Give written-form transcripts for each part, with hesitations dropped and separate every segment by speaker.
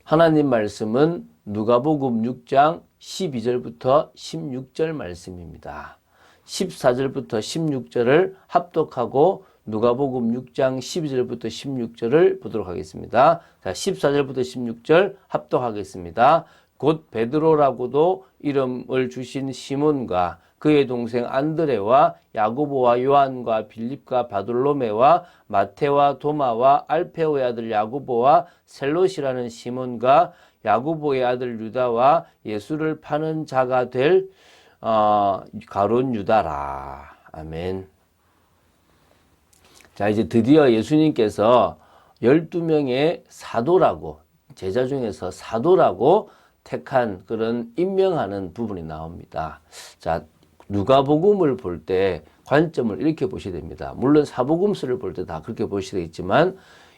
Speaker 1: 하나님 말씀은 누가복음 6장 12절부터 16절 말씀입니다. 14절부터 16절을 합독하고 누가복음 6장 12절부터 16절을 보도록 하겠습니다. 자, 14절부터 16절 합독하겠습니다. 곧 베드로라고도 이름을 주신 시몬과 그의 동생 안드레와 야고보와 요한과 빌립과 바돌로메와 마테와 도마와 알페오의 아들 야고보와 셀롯이라는 시몬과 야고보의 아들 유다와 예수를 파는 자가 될 가룟 유다라. 아멘. 자, 이제 드디어 예수님께서 12명의 사도라고, 제자 중에서 사도라고 택한 그런 임명하는 부분이 나옵니다. 자, 누가복음을 볼 때 관점을 이렇게 보셔야 됩니다. 물론 사복음서를 볼 때 다 그렇게 보셔야 되겠지만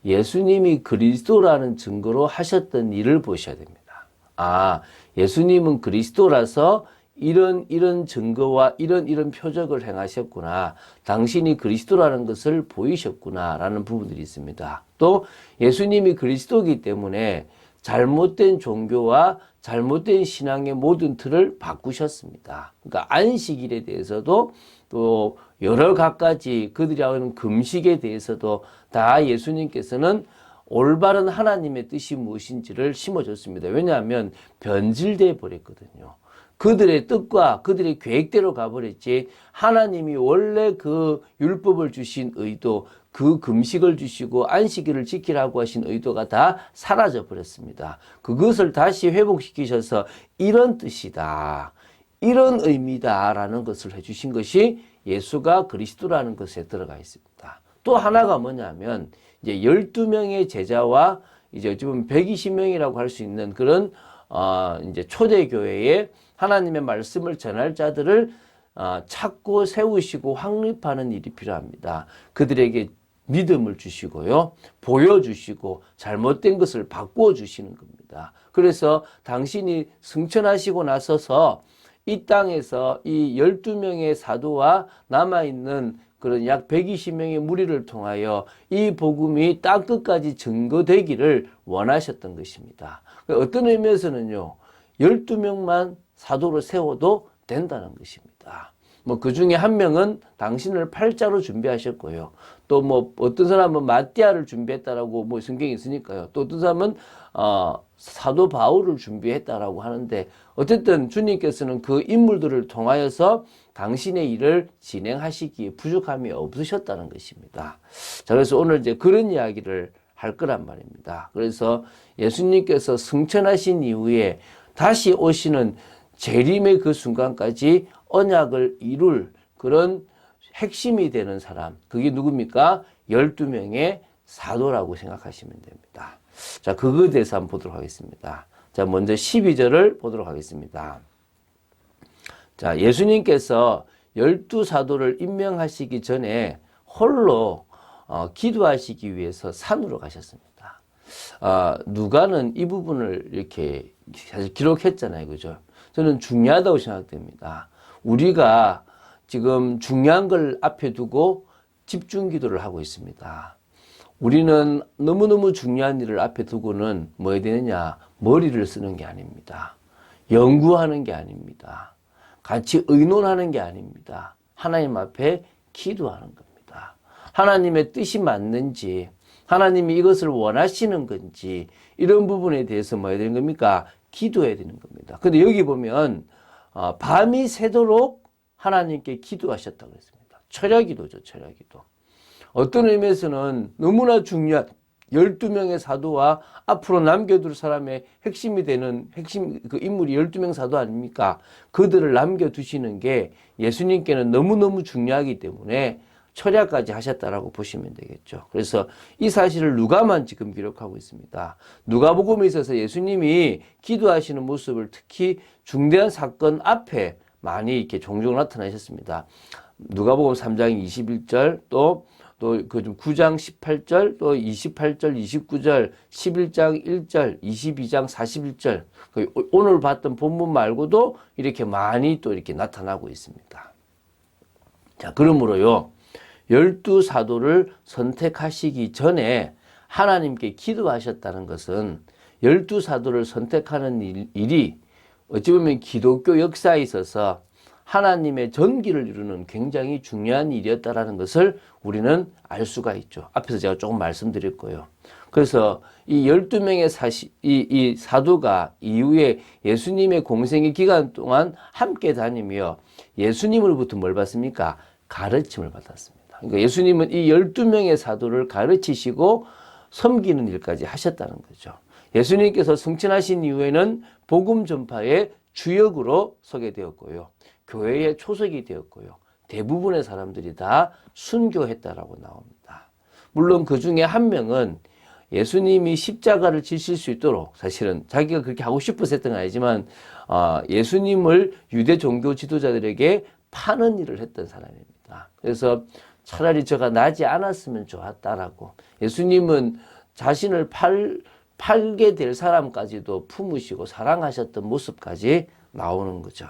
Speaker 1: 예수님이 그리스도라는 증거로 하셨던 일을 보셔야 됩니다. 아, 예수님은 그리스도라서 이런 증거와 이런 표적을 행하셨구나. 당신이 그리스도라는 것을 보이셨구나. 라는 부분들이 있습니다. 또 예수님이 그리스도이기 때문에 잘못된 종교와 잘못된 신앙의 모든 틀을 바꾸셨습니다. 그러니까 안식일에 대해서도 또 여러 갖가지 그들이 하는 금식에 대해서도 다 예수님께서는 올바른 하나님의 뜻이 무엇인지를 심어줬습니다. 왜냐하면 변질되어 버렸거든요. 그들의 뜻과 그들의 계획대로 가버렸지 하나님이 원래 그 율법을 주신 의도, 그 금식을 주시고 안식일을 지키라고 하신 의도가 다 사라져 버렸습니다. 그것을 다시 회복시키셔서 이런 뜻이다, 이런 의미다라는 것을 해주신 것이 예수가 그리스도라는 것에 들어가 있습니다. 또 하나가 뭐냐면 이제 12명의 제자와 이제 어찌 보면 120명이라고 할 수 있는 그런 이제 초대교회에 하나님의 말씀을 전할 자들을 찾고 세우시고 확립하는 일이 필요합니다. 그들에게 믿음을 주시고요, 보여주시고 잘못된 것을 바꾸어 주시는 겁니다. 그래서 당신이 승천하시고 나서서 이 땅에서 이 12명의 사도와 남아있는 그런 약 120명의 무리를 통하여 이 복음이 땅끝까지 증거되기를 원하셨던 것입니다. 어떤 의미에서는요, 12명만 사도로 세워도 된다는 것입니다. 뭐 그 중에 한 명은 당신을 팔자로 준비하셨고요. 또 뭐 어떤 사람은 마띠아를 준비했다라고 뭐 성경이 있으니까요. 또 어떤 사람은 사도 바울을 준비했다라고 하는데 어쨌든 주님께서는 그 인물들을 통하여서 당신의 일을 진행하시기에 부족함이 없으셨다는 것입니다. 자, 그래서 오늘 이제 그런 이야기를 할 거란 말입니다. 그래서 예수님께서 승천하신 이후에 다시 오시는 재림의 그 순간까지 언약을 이룰 그런 핵심이 되는 사람, 그게 누굽니까? 12명의 사도라고 생각하시면 됩니다. 자, 그거에 대해서 한번 보도록 하겠습니다. 자, 먼저 12절을 보도록 하겠습니다. 자, 예수님께서 12사도를 임명하시기 전에 홀로 기도하시기 위해서 산으로 가셨습니다. 누가는 이 부분을 이렇게 사실 기록했잖아요. 그죠? 저는 중요하다고 생각됩니다. 우리가 지금 중요한 걸 앞에 두고 집중 기도를 하고 있습니다. 우리는 너무너무 중요한 일을 앞에 두고는 뭐 해야 되느냐? 머리를 쓰는 게 아닙니다. 연구하는 게 아닙니다. 같이 의논하는 게 아닙니다. 하나님 앞에 기도하는 겁니다. 하나님의 뜻이 맞는지, 하나님이 이것을 원하시는 건지, 이런 부분에 대해서 뭐 해야 되는 겁니까? 기도해야 되는 겁니다. 근데 여기 보면 밤이 새도록 하나님께 기도하셨다고 했습니다. 철야기도죠, 철야기도. 어떤 의미에서는 너무나 중요한 12명의 사도와 앞으로 남겨둘 사람의 핵심이 되는 그 인물이 12명 사도 아닙니까? 그들을 남겨두시는 게 예수님께는 너무너무 중요하기 때문에 철야까지 하셨다라고 보시면 되겠죠. 그래서 이 사실을 누가만 지금 기록하고 있습니다. 누가복음에 있어서 예수님이 기도하시는 모습을 특히 중대한 사건 앞에 많이 이렇게 종종 나타나셨습니다. 누가복음 3장 21절 또 그 좀 9장 18절 또 28절 29절 11장 1절 22장 41절 오늘 봤던 본문 말고도 이렇게 많이 또 이렇게 나타나고 있습니다. 자, 그러므로요 12사도를 선택하시기 전에 하나님께 기도하셨다는 것은 열두 사도를 선택하는 일이 어찌 보면 기독교 역사에 있어서 하나님의 전기를 이루는 굉장히 중요한 일이었다라는 것을 우리는 알 수가 있죠. 앞에서 제가 조금 말씀드렸고요. 그래서 이 12명의 이 사도가 이후에 예수님의 공생의 기간 동안 함께 다니며 예수님으로부터 뭘 받습니까? 가르침을 받았습니다. 그러니까 예수님은 이 12명의 사도를 가르치시고 섬기는 일까지 하셨다는 거죠. 예수님께서 승천하신 이후에는 복음 전파의 주역으로 서게 되었고요. 교회의 초석이 되었고요. 대부분의 사람들이 다 순교했다라고 나옵니다. 물론 그 중에 한 명은 예수님이 십자가를 지실 수 있도록 사실은 자기가 그렇게 하고 싶어서 했던 건 아니지만 예수님을 유대 종교 지도자들에게 파는 일을 했던 사람입니다. 그래서 차라리 저가 나지 않았으면 좋았다라고 예수님은 자신을 팔게 될 사람까지도 품으시고 사랑하셨던 모습까지 나오는 거죠.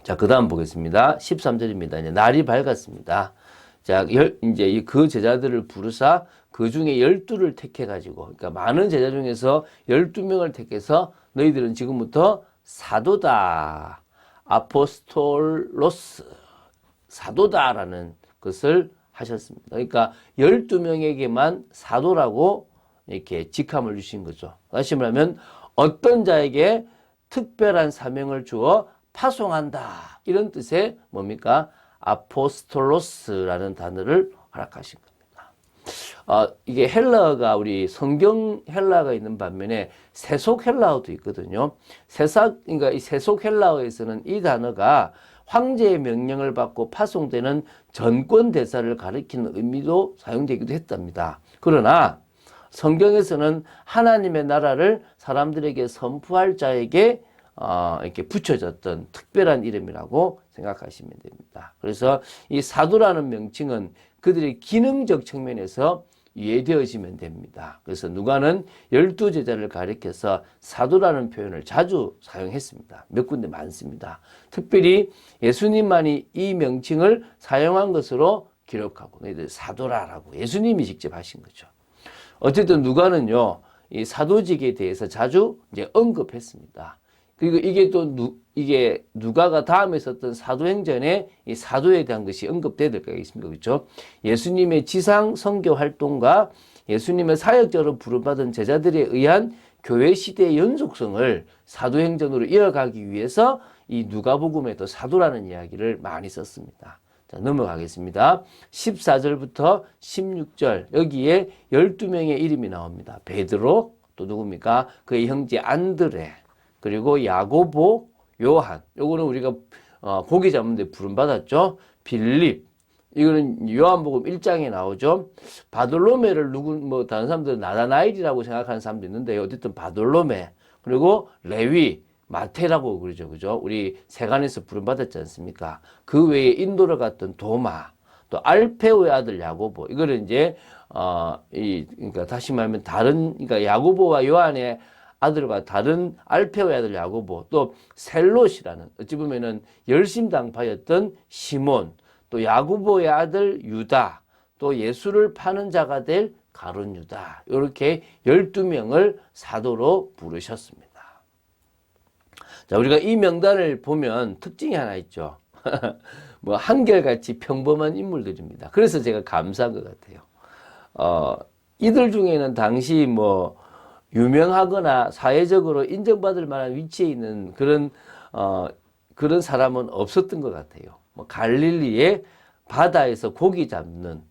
Speaker 1: 자, 그 다음 보겠습니다. 13절입니다. 이제 날이 밝았습니다. 자, 이제 그 제자들을 부르사 그 중에 12를 택해가지고, 그러니까 많은 제자 중에서 12명을 택해서 너희들은 지금부터 사도다, 아포스톨로스, 사도다라는 것을 하셨습니다. 그러니까 12명에게만 사도라고 이렇게 직함을 주신 거죠. 다시 말하면 어떤 자에게 특별한 사명을 주어 파송한다. 이런 뜻의 뭡니까? 아포스톨로스라는 단어를 허락하신 겁니다. 이게 헬라어가 우리 성경 헬라어가 있는 반면에 세속 헬라어도 있거든요. 그러니까 이 세속 헬라어에서는 이 단어가 황제의 명령을 받고 파송되는 전권 대사를 가리키는 의미도 사용되기도 했답니다. 그러나 성경에서는 하나님의 나라를 사람들에게 선포할 자에게 이렇게 붙여졌던 특별한 이름이라고 생각하시면 됩니다. 그래서 이 사도라는 명칭은 그들의 기능적 측면에서 이해되어지면 됩니다. 그래서 누가는 12제자를 가리켜서 사도라는 표현을 자주 사용했습니다. 몇 군데 많습니다. 특별히 예수님만이 이 명칭을 사용한 것으로 기록하고 너희들 사도라라고 예수님이 직접 하신 거죠. 어쨌든 누가는요, 이 사도직에 대해서 자주 이제 언급했습니다. 그리고 이게 누가가 다음에 썼던 사도행전에 이 사도에 대한 것이 언급돼야 될 거가 있습니다. 그렇죠? 예수님의 지상 선교 활동과 예수님의 사역자로 부름받은 제자들에 의한 교회 시대의 연속성을 사도행전으로 이어가기 위해서 이 누가복음에도 사도라는 이야기를 많이 썼습니다. 자, 넘어가겠습니다. 14절부터 16절 여기에 12명의 이름이 나옵니다. 베드로, 또 누굽니까? 그의 형제 안드레, 그리고 야고보, 요한, 요거는 우리가 고기 잡는 데 부름받았죠. 빌립, 이거는 요한복음 1장에 나오죠. 바돌로메를 다른 사람들은 나다나엘이라고 생각하는 사람도 있는데 어쨌든 바돌로메, 그리고 레위, 마테라고 그러죠. 그죠? 우리 세간에서 부름받았지 않습니까? 그 외에 인도를 갔던 도마, 또 알페오의 아들 야고보, 이거를 이제 그러니까 다시 말하면 그러니까 야고보와 요한의 아들과 다른 알페오의 아들 야고보, 또 셀롯이라는 어찌 보면은 열심당파였던 시몬, 또 야고보의 아들 유다, 또 예수를 파는 자가 될 가룟 유다, 이렇게 12명을 사도로 부르셨습니다. 자, 우리가 이 명단을 보면 특징이 하나 있죠. 뭐 한결같이 평범한 인물들입니다. 그래서 제가 감사한 것 같아요. 이들 중에는 당시 유명하거나 사회적으로 인정받을 만한 위치에 있는 그런 사람은 없었던 것 같아요. 갈릴리의 바다에서 고기 잡는,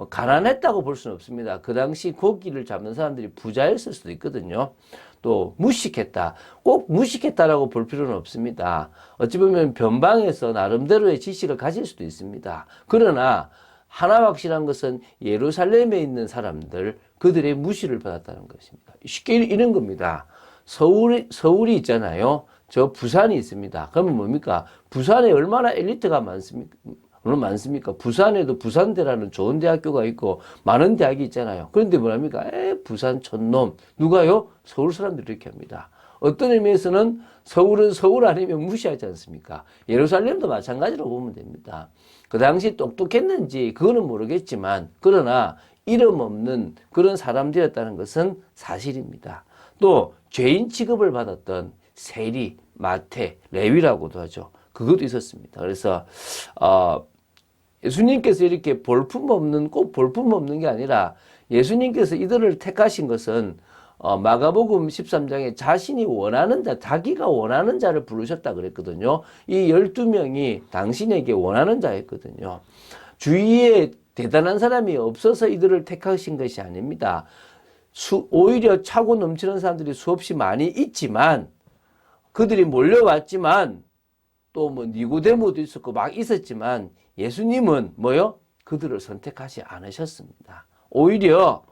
Speaker 1: 가난했다고 볼 수는 없습니다. 그 당시 고기를 잡는 사람들이 부자였을 수도 있거든요. 또 무식했다. 꼭 무식했다라고 볼 필요는 없습니다. 어찌 보면 변방에서 나름대로의 지식을 가질 수도 있습니다. 그러나 하나 확실한 것은 예루살렘에 있는 사람들, 그들의 무시를 받았다는 것입니다. 쉽게 이런 겁니다. 서울이 있잖아요. 저 부산이 있습니다. 그러면 뭡니까? 부산에 얼마나 엘리트가 많습니까? 부산에도 부산대라는 좋은 대학교가 있고 많은 대학이 있잖아요. 그런데 뭐랍니까? 부산 촌놈. 누가요? 서울 사람들이 이렇게 합니다. 어떤 의미에서는 서울은 서울 아니면 무시하지 않습니까? 예루살렘도 마찬가지로 보면 됩니다. 그 당시 똑똑했는지 그거는 모르겠지만, 그러나 이름 없는 그런 사람들이었다는 것은 사실입니다. 또 죄인 취급을 받았던 세리, 마태, 레위라고도 하죠. 그것도 있었습니다. 그래서 예수님께서 이렇게 볼품없는, 꼭 볼품없는 게 아니라 예수님께서 이들을 택하신 것은 마가복음 13장에 자신이 원하는 자, 자기가 원하는 자를 부르셨다 그랬거든요. 이 12명이 당신에게 원하는 자였거든요. 주위에 대단한 사람이 없어서 이들을 택하신 것이 아닙니다. 오히려 차고 넘치는 사람들이 수없이 많이 있지만, 그들이 몰려왔지만, 또 뭐 니고데모도 있었고 막 있었지만, 예수님은 뭐요? 그들을 선택하지 않으셨습니다. 오히려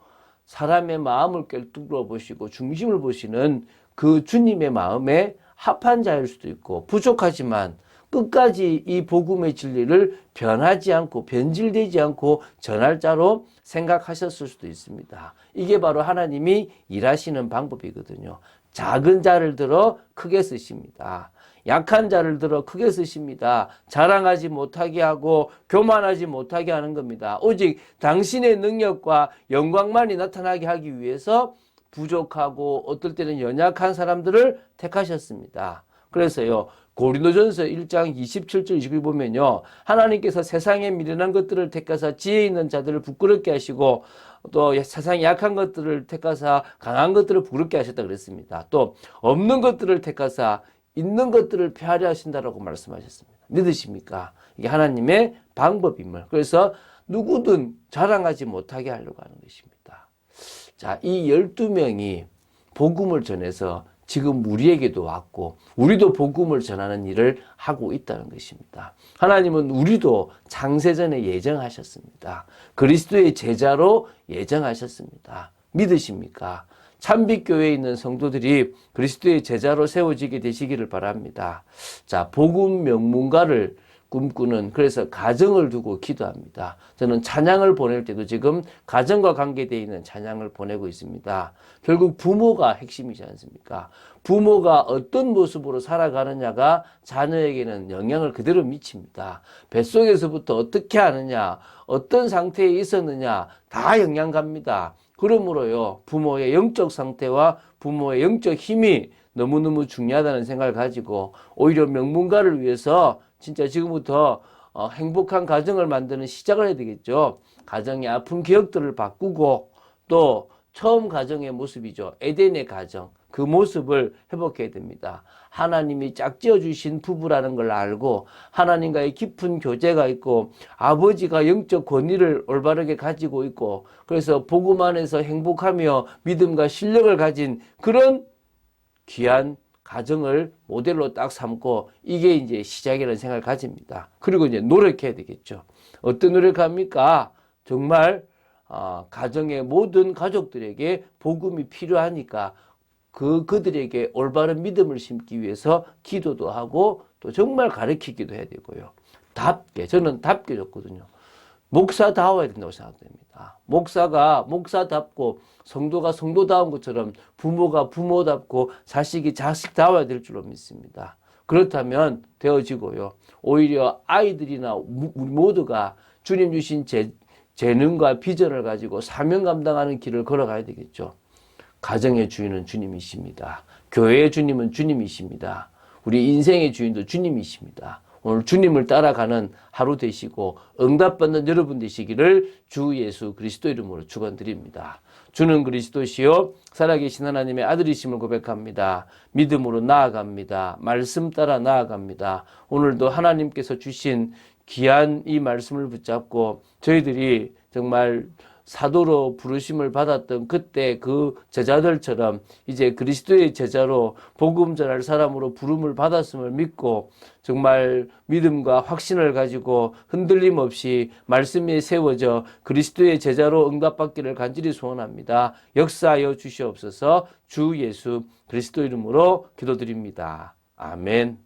Speaker 1: 사람의 마음을 꿰뚫어 보시고 중심을 보시는 그 주님의 마음에 합한 자일 수도 있고, 부족하지만 끝까지 이 복음의 진리를 변하지 않고 변질되지 않고 전할 자로 생각하셨을 수도 있습니다. 이게 바로 하나님이 일하시는 방법이거든요. 작은 자를 들어 크게 쓰십니다. 약한 자를 들어 크게 쓰십니다. 자랑하지 못하게 하고 교만하지 못하게 하는 겁니다. 오직 당신의 능력과 영광만이 나타나게 하기 위해서 부족하고 어떨 때는 연약한 사람들을 택하셨습니다. 그래서요, 고린도전서 1장 27절 29절 보면요, 하나님께서 세상에 미련한 것들을 택하사 지혜 있는 자들을 부끄럽게 하시고, 또 세상에 약한 것들을 택하사 강한 것들을 부끄럽게 하셨다 그랬습니다. 또 없는 것들을 택하사 있는 것들을 폐하려 하신다라고 말씀하셨습니다. 믿으십니까? 이게 하나님의 방법임을. 그래서 누구든 자랑하지 못하게 하려고 하는 것입니다. 자, 이 12명이 복음을 전해서 지금 우리에게도 왔고, 우리도 복음을 전하는 일을 하고 있다는 것입니다. 하나님은 우리도 창세전에 예정하셨습니다. 그리스도의 제자로 예정하셨습니다. 믿으십니까? 참빛교회에 있는 성도들이 그리스도의 제자로 세워지게 되시기를 바랍니다. 자, 복음 명문가를 꿈꾸는, 그래서 가정을 두고 기도합니다. 저는 찬양을 보낼 때도 지금 가정과 관계되어 있는 찬양을 보내고 있습니다. 결국 부모가 핵심이지 않습니까? 부모가 어떤 모습으로 살아가느냐가 자녀에게는 영향을 그대로 미칩니다. 뱃속에서부터 어떻게 하느냐, 어떤 상태에 있었느냐 다 영향 갑니다. 그러므로요, 부모의 영적 상태와 부모의 영적 힘이 너무너무 중요하다는 생각을 가지고, 오히려 명문가를 위해서 진짜 지금부터 행복한 가정을 만드는 시작을 해야 되겠죠. 가정의 아픈 기억들을 바꾸고, 또 처음 가정의 모습이죠. 에덴의 가정, 그 모습을 회복해야 됩니다. 하나님이 짝지어 주신 부부라는 걸 알고 하나님과의 깊은 교제가 있고 아버지가 영적 권위를 올바르게 가지고 있고, 그래서 복음 안에서 행복하며 믿음과 신력을 가진 그런 귀한 가정을 모델로 딱 삼고, 이게 이제 시작이라는 생각을 가집니다. 그리고 이제 노력해야 되겠죠. 어떤 노력합니까? 정말 가정의 모든 가족들에게 복음이 필요하니까 그들에게 올바른 믿음을 심기 위해서 기도도 하고, 또 정말 가르치기도 해야 되고요. 저는 답게 줬거든요. 목사다워야 된다고 생각됩니다. 목사가 목사답고 성도가 성도다운 것처럼 부모가 부모답고 자식이 자식다워야 될 줄로 믿습니다. 그렇다면 되어지고요. 오히려 아이들이나 우리 모두가 주님 주신 재능과 비전을 가지고 사명 감당하는 길을 걸어가야 되겠죠. 가정의 주인은 주님이십니다. 교회의 주님은 주님이십니다. 우리 인생의 주인도 주님이십니다. 오늘 주님을 따라가는 하루 되시고 응답받는 여러분 되시기를 주 예수 그리스도 이름으로 축원드립니다. 주는 그리스도시요 살아계신 하나님의 아들이심을 고백합니다. 믿음으로 나아갑니다. 말씀 따라 나아갑니다. 오늘도 하나님께서 주신 귀한 이 말씀을 붙잡고 저희들이 정말 사도로 부르심을 받았던 그때 그 제자들처럼 이제 그리스도의 제자로 복음 전할 사람으로 부름을 받았음을 믿고 정말 믿음과 확신을 가지고 흔들림 없이 말씀에 세워져 그리스도의 제자로 응답받기를 간절히 소원합니다. 역사하여 주시옵소서. 주 예수 그리스도 이름으로 기도드립니다. 아멘.